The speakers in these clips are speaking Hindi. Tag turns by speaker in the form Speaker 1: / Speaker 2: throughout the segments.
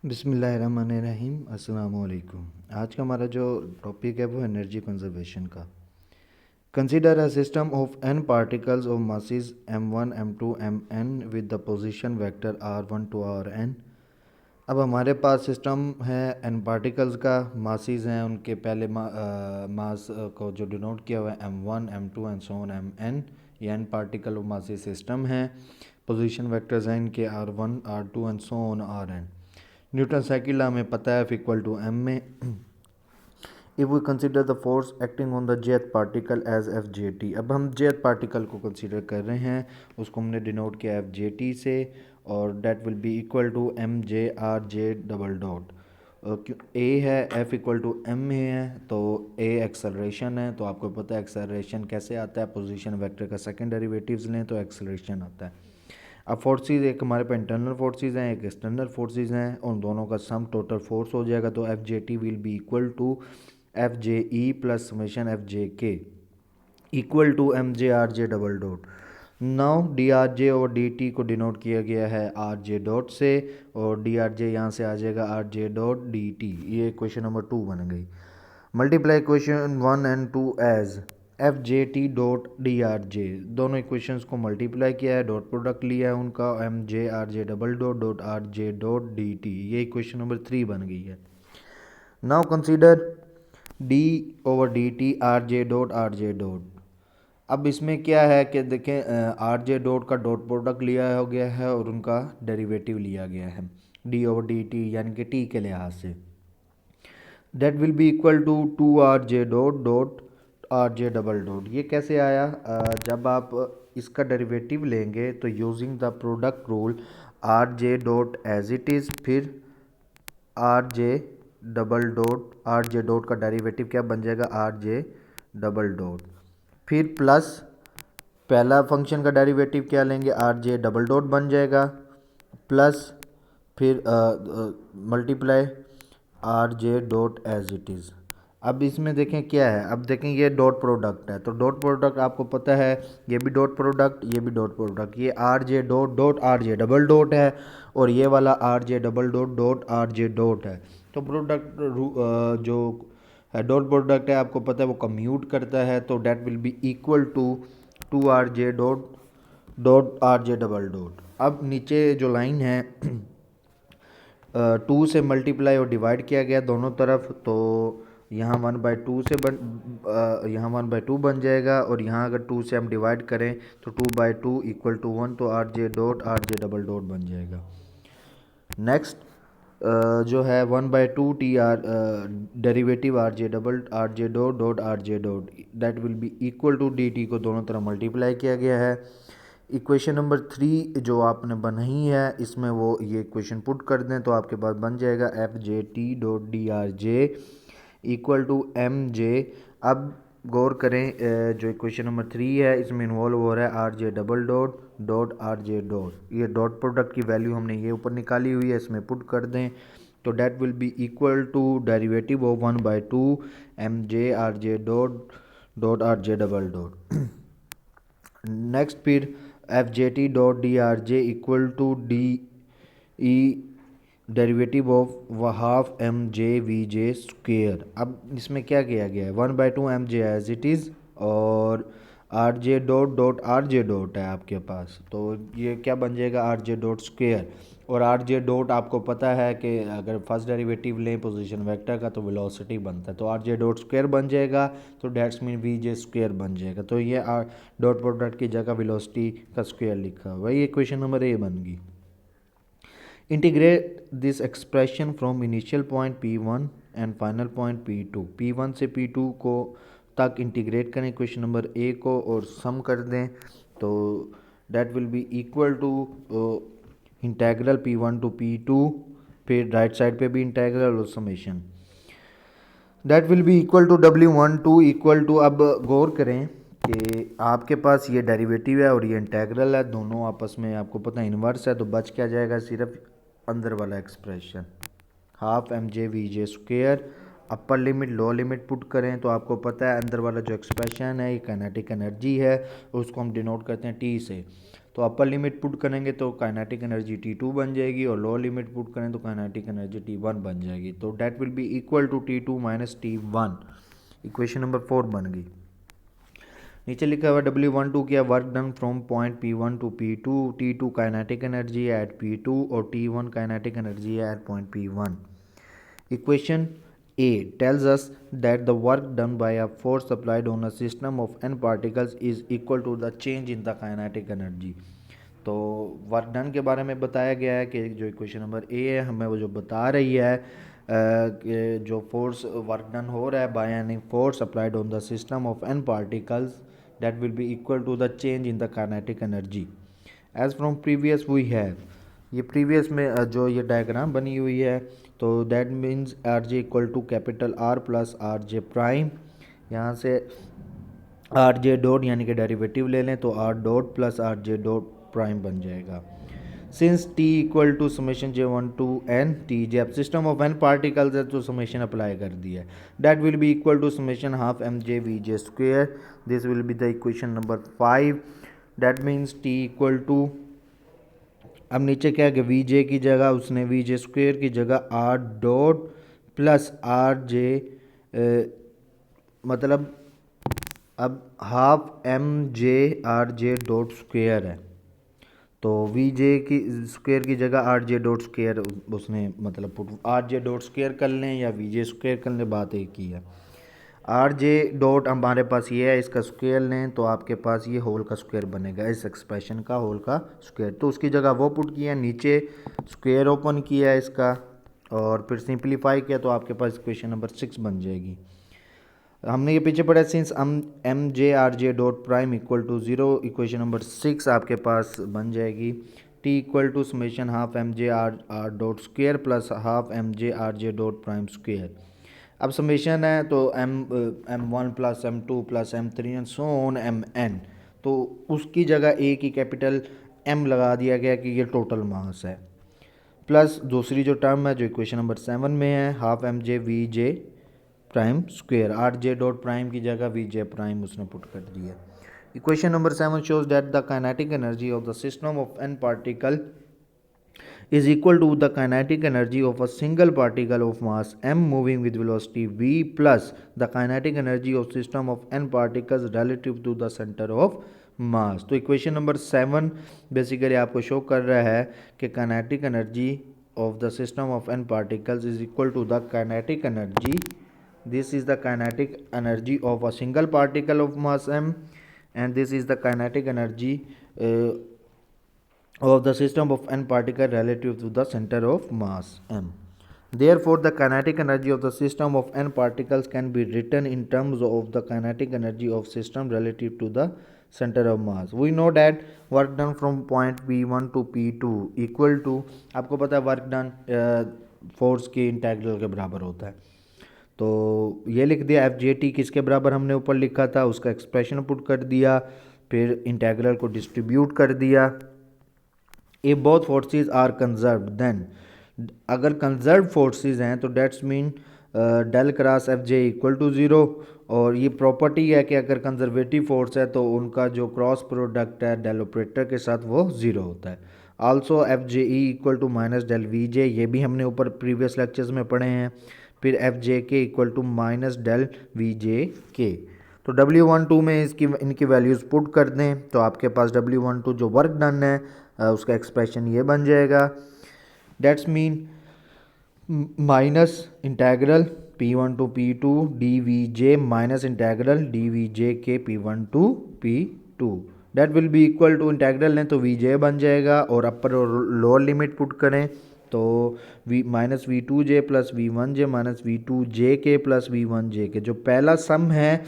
Speaker 1: बिस्मिल्लाहिर्रहमानिर्रहीम अस्सलाम वालेकुम। आज का हमारा जो टॉपिक है वो एनर्जी कंजर्वेशन का। Consider a system of N particles of masses m1 m2 mn with the position vector r1 to rn। अब हमारे पास सिस्टम है एन पार्टिकल्स का, मासेस हैं उनके पहले मास को जो डिनोट किया हुआ है m1 m2 and so on mn। ये N particle of masses system है। पोजीशन वेक्टर्स हैं इनके r1 r2 and so on rn। Newton cycle हमें पता है F इक्वल टू एम में। If we consider the force acting on the jth particle as F J T. अब हम जेथ पार्टिकल को कंसिडर कर रहे हैं, उसको हमने डिनोट किया एफ जे टी से, और that will be equal to M J R J double dot. A है एफ इक्वल टू एम में है तो ए एक्सेलरेशन है, तो आपको पता है एक्सेलरेशन कैसे आता है, पोजीशन वेक्टर का सेकंड डेरिवेटिव्स लें तो एक्सेलरेशन आता है। अब फोर्सेस एक हमारे पास इंटरनल फोर्सेस हैं, एक एक्सटर्नल फोर्सेस हैं, उन दोनों का सम टोटल फोर्स हो जाएगा। तो F J T will be equal to F J E plus summation F J K equal to M J R J double dot. Now D R J और डी टी को डिनोट किया गया है आर जे डॉट से, और डी आर जे यहाँ से आ जाएगा R J dot D T. ये क्वेश्चन नंबर 2 बन गई। Multiply question 1 and 2 as F J T dot D R J. दोनों इक्वेशंस को मल्टीप्लाई किया है, डॉट प्रोडक्ट लिया है उनका, M J R J double dot dot R J dot D T. ये इक्वेशन नंबर 3 बन गई है। Now consider D over D T R J dot R J dot. अब इसमें क्या है कि देखें, आर जे डॉट का डॉट प्रोडक्ट लिया हो गया है और उनका डेरिवेटिव लिया गया है डी ओवर डी टी यानी कि टी के लिहाज से। That will be equal to two R J dot dot R J double dot. ये कैसे आया? जब आप इसका डेरिवेटिव लेंगे तो using the product rule R J dot as it is, फिर R J double dot, R J dot का डेरिवेटिव क्या बन जाएगा, आर जे डबल डॉट, फिर प्लस पहला फंक्शन का डेरिवेटिव क्या लेंगे, आर जे डबल डॉट बन जाएगा, प्लस फिर multiply R J dot as it is. अब इसमें देखें क्या है, अब देखें ये डॉट प्रोडक्ट है, तो डॉट प्रोडक्ट आपको पता है ये भी डॉट प्रोडक्ट, ये भी डॉट प्रोडक्ट, ये are J dot dot R J double dot है, और ये वाला are J double dot dot R J dot है। तो प्रोडक्ट जो डॉट प्रोडक्ट है आपको पता है वो कम्यूट करता है, तो that will be equal to two R J dot dot R J double dot. अब नीचे जो लाइन है 2 से मल्टीप्लाई और डिवाइड किया गया दोनों तरफ, तो यहाँ 1/2 से यहाँ 1/2 बन जाएगा, और यहाँ अगर 2 से हम डिवाइड करें तो 2/2 इक्वल टू 1, तो R J dot R J double dot बन जाएगा। नेक्स्ट जो है 1/2 T R derivative R J double R J dot dot R J dot, that will be equal to D T को दोनों तरफ मल्टीप्लाई किया गया है। इक्वेशन नंबर 3 जो आपने बनाई है इसमें वो ये इक्वेशन पुट कर दें तो आपके पास बन जाएगा F J T dot D R J equal to M J. अब गौर करें, जो इक्वेशन नंबर 3 है इसमें इन्वॉल्व हो रहा है are J double dot dot R J dot. ये डॉट प्रोडक्ट की वैल्यू हमने ये ऊपर निकाली हुई है, इसमें पुट कर दें तो that will be equal to derivative of 1/2 M J R J dot dot R J double dot. Next फिर F J T dot D R J equal to D E derivative of half M J V J square. अब इसमें क्या किया गया है, 1/2 M J as it is, और R J dot dot R J dot है आपके पास, तो ये क्या बन जाएगा आर जे डॉट स्क्वेयर। और आर जे डॉट आपको पता है कि अगर फर्स्ट डेरिवेटिव लें पोजीशन वेक्टर का तो वेलोसिटी बनता है, तो आर जे डॉट स्क्वेयर बन जाएगा, तो that's mean V J square बन जाएगा। तो ये आर डॉट प्रोडक्ट की जगह वेलोसिटी का स्क्वेयर लिखा हुआ है। ये क्वेश्चन नंबर ए बन गई। Integrate this expression from initial point P1 and final point P2। P1 से P2 को तक इंटीग्रेट करें क्वेश्चन नंबर ए को और सम कर दें, तो that will be equal to integral P1 to P2, फिर राइट साइड पे भी इंटेग्रल और summation, that will be equal to W12 equal to. अब गौर करें कि आपके पास ये डेरिवेटिव है और ये इंटेग्रल है, दोनों आपस में आपको पता है इन्वर्स है, तो बच क्या जाएगा सिर्फ अंदर वाला expression half M J V J square. Upper limit low limit put करें तो आपको पता है अंदर वाला जो एक्सप्रेशन है ये काइनेटिक एनर्जी है, उसको हम डिनोट करते हैं टी से, तो अपर लिमिट पुट करेंगे तो काइनेटिक एनर्जी T2 बन जाएगी और लोअर लिमिट पुट करें तो काइनेटिक एनर्जी T1 बन जाएगी। तो that will be equal to T2 minus T1। Equation number 4 बन गई। नीचे लिखा हुआ W12 किया work done from point P1 to P2, T2 kinetic energy है एट P2 और T1 काइनेटिक एनर्जी है at point P1। Equation A tells us that the work done by a force applied on a system of n particles is equal to the change in the kinetic energy। तो वर्क डन के बारे में बताया गया है कि जो इक्वेशन नंबर ए है हमें वो जो बता रही है कि जो फोर्स वर्क डन हो रहा है by any force applied on the system of N particles that will be equal to the change in the kinetic energy as from previous we have. ये प्रीवियस में जो ये डायग्राम बनी हुई है तो that means R J equal to capital R plus R J prime. यहाँ से आर जे डॉट यानी कि डेरिवेटिव ले लें तो R dot plus R J dot prime बन जाएगा। Since T equal to summation J1 to N T J, अब सिस्टम ऑफ एन पार्टिकल्स है तो समेशन अप्लाई कर दिया है। That will be equal to summation half M J V J square. This will be the equation number 5। That means T equal to, अब नीचे क्या है कि वी जे की जगह उसने वी जे स्क्वेयर की जगह R dot plus R J, मतलब अब half M J R J dot square है तो वी जे की स्क्वेयर की जगह आर जे डॉट स्क्वेयर उसने मतलब put are J dot square कर लें या वी जे स्क्वेयर कर लें, बात एक ही है। आर जे डॉट हमारे पास ये है, इसका स्क्वेयर लें तो आपके पास ये होल का स्क्वायर बनेगा, इस एक्सप्रेशन का होल का स्क्वायर। तो उसकी जगह वो पुट किया, नीचे स्क्वायर ओपन किया इसका और फिर सिंप्लीफाई किया तो आपके पास इक्वेशन नंबर 6 बन जाएगी। हमने ये पीछे पढ़ा since M J R J dot prime equal to 0, equation number 6 आपके पास बन जाएगी। T equal to summation half M J R R dot square plus half M J R J dot prime square. अब समेशन है तो M1 plus M2 plus M3 and so on MN, तो उसकी जगह एक ही कैपिटल M लगा दिया गया कि ये टोटल मास है, प्लस दूसरी जो टर्म है जो इक्वेशन नंबर 7 में है half M J V J prime square, R J dot prime की जगह वी जे प्राइम उसने पुट कर दिया। Equation number 7 shows that the kinetic energy of the system of n particle is equal to the kinetic energy of a single particle of mass m moving with velocity v plus the kinetic energy of system of n particles relative to the center of mass। तो इक्वेशन नंबर 7 बेसिकली आपको शो कर रहा है कि kinetic energy of the system of n particles is equal to the kinetic energy, this is the kinetic energy of a single particle of mass m and this is the kinetic energy of the system of n particle relative to the center of mass m। Therefore the kinetic energy of the system of n particles can be written in terms of the kinetic energy of system relative to the center of mass। We know that work done from point P1 to P2 equal to, आपको पता है वर्क डन फोर्स के इंटेग्रल के बराबर होता है, तो ये लिख दिया एफ जे टी किसके बराबर हमने ऊपर लिखा था उसका एक्सप्रेशन पुट कर दिया, फिर इंटेग्रल को डिस्ट्रीब्यूट कर दिया। If both forces are conserved then, अगर कंजर्व फोर्सेस हैं तो that's mean del cross F J equal to 0, और ये प्रॉपर्टी है कि अगर कंजर्वेटिव फोर्स है तो उनका जो क्रॉस प्रोडक्ट है डेल ऑपरेटर के साथ वो 0 होता है। Also F J E equal to minus del V J, ये भी हमने ऊपर प्रीवियस लेक्चर्स में पढ़े हैं। फिर F J K equal to minus del V J K. तो W12 में इसकी इनकी वैल्यूज़ पुट कर दें तो आपके पास W12 जो वर्क डन है उसका एक्सप्रेशन ये बन जाएगा, that's mean minus integral P1 to P2 D V J minus integral D V J K P1 to P2, that will be equal to integral लें तो वी जे बन जाएगा और अपर और लोअर लिमिट पुट करें तो V minus V two J plus V one J minus V two J K plus V one जे के। जो पहला सम है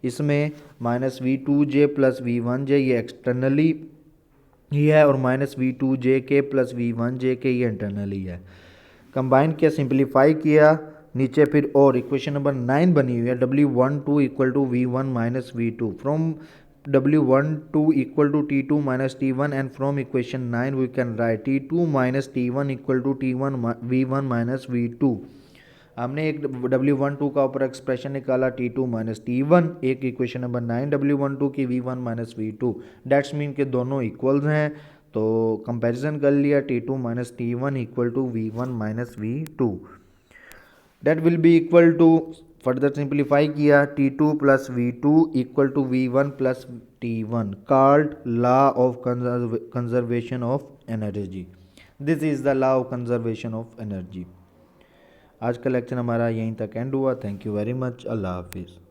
Speaker 1: इसमें minus V two J plus V one J ये एक्सटर्नली ही है और minus V two J K plus V one जे के ये इंटरनली है। कंबाइन किया, सिंप्लीफाई किया, नीचे फिर और इक्वेशन नंबर 9 बनी हुई है W12 equal to V one minus V two, from W12 equal to T2 minus T1 and from equation 9 we can write T2 minus T1 equal to T1 V1 minus V2। हमने एक W12 का ऊपर एक्सप्रेशन निकाला T2 माइनस T1, एक इक्वेशन नंबर 9 W12 की V1 minus V2, dates mean के दोनों इक्वल्स हैं, तो कंपैरिजन कर लिया T2 minus T1 equal to V1 minus V2, that will be equal to, further simplify किया T2 plus V2 equal to V1 plus T1, called law of conservation of energy. This is the law of conservation of energy. आज का लेक्चर हमारा यहीं तक एंड हुआ। Thank you very much. अल्लाह हाफिज़।